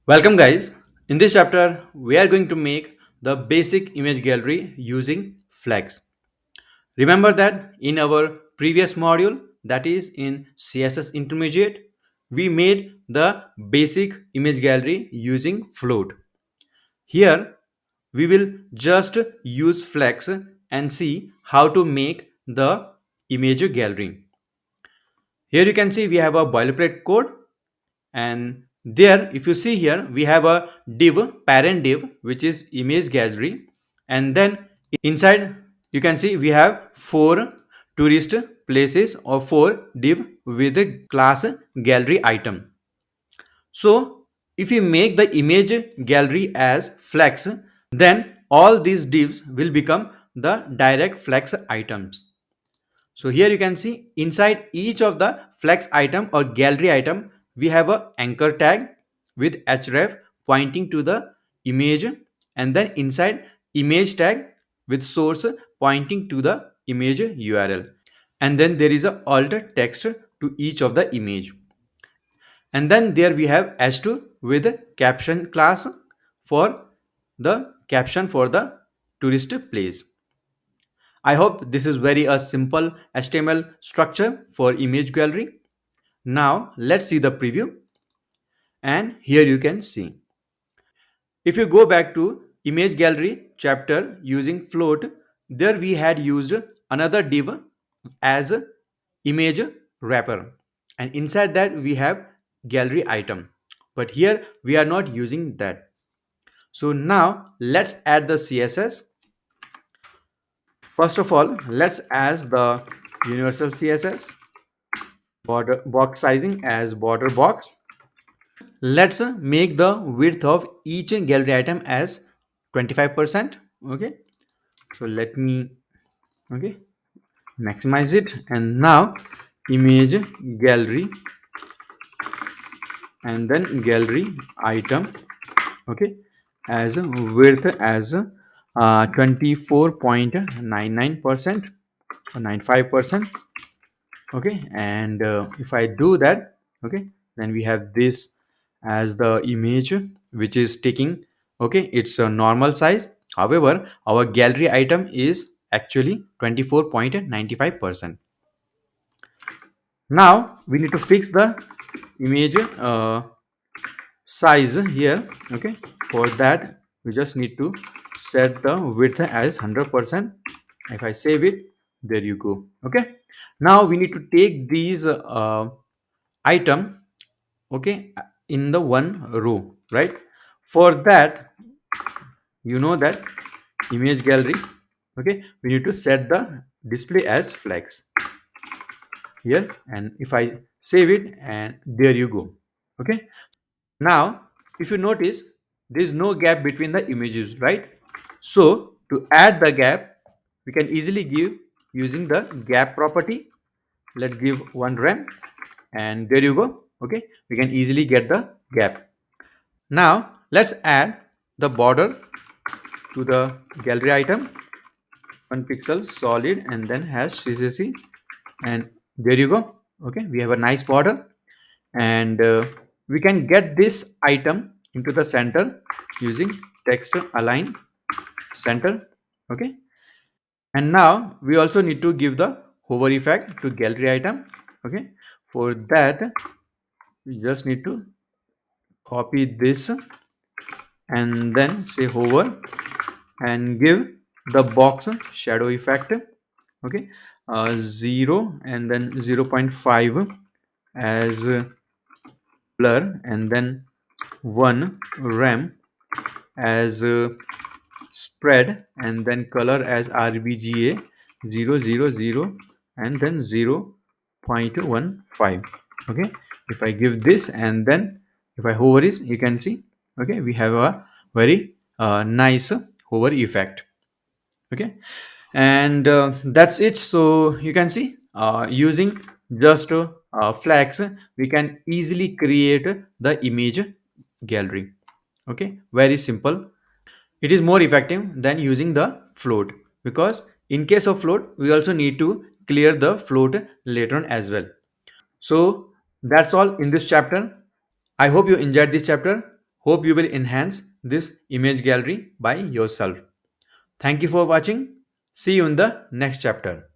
Welcome guys. In this chapter, we are going to make the basic image gallery using Flex. Remember that in our previous module, that is in CSS Intermediate, we made the basic image gallery using Float. Here, we will just use Flex and see how to make the image gallery. Here you can see we have a boilerplate code, and there if you see here we have a div, parent div, which is image gallery, and then inside you can see we have four tourist places or four div with the class gallery item. So if you make the image gallery as flex, then all these divs will become the direct flex items. So here you can see inside each of the flex item or gallery item, we have a anchor tag with href pointing to the image, and then inside image tag with source pointing to the image URL. And then there is a alt text to each of the image. And then there we have h2 with caption class for the caption for the tourist place. I hope this is very a simple HTML structure for image gallery. Now let's see the preview, and here you can see. If you go back to image gallery chapter using float, there we had used another div as image wrapper, and inside that we have gallery item, but here we are not using that. So now let's add the CSS. First of all, let's add the universal CSS, border box sizing as border box. Let's make the width of each gallery item as 25%. Okay, so let me maximize it, and now image gallery and then gallery item, okay, as width as 24.99% or 95%. Okay, and if I do that, okay, then we have this as the image which is taking, okay, it's a normal size. However, our gallery item is actually 24.95%. Now we need to fix the image size here. Okay, for that we just need to set the width as 100%. If I save it, there you go. Okay, now we need to take these item, okay, in the one row, right? For that, you know that image gallery, okay, we need to set the display as flex here, and if I save it, and there you go. Okay, now if you notice, there is no gap between the images, right? So to add the gap, we can easily give using the gap property. Let's give one rem, and there you go. Okay, we can easily get the gap. Now let's add the border to the gallery item, 1 pixel solid, and then hash CCC, and there you go. Okay, we have a nice border, and we can get this item into the center using text align center. Okay, and now we also need to give the hover effect to gallery item. Okay, for that we just need to copy this and then say hover and give the box shadow effect. Okay, 0 and then 0.5 as blur, and then 1 rem as spread, and then color as rbga 000, and then 0.15. Okay, if I give this and then if I hover it, you can see, okay, we have a very nice hover effect. Okay, and that's it. So you can see, using just flags, we can easily create the image gallery. Okay, very simple. It is more effective than using the float, because in case of float we also need to clear the float later on as well. So that's all in this chapter. I hope you enjoyed this chapter. Hope you will enhance this image gallery by yourself. Thank you for watching. See you in the next chapter.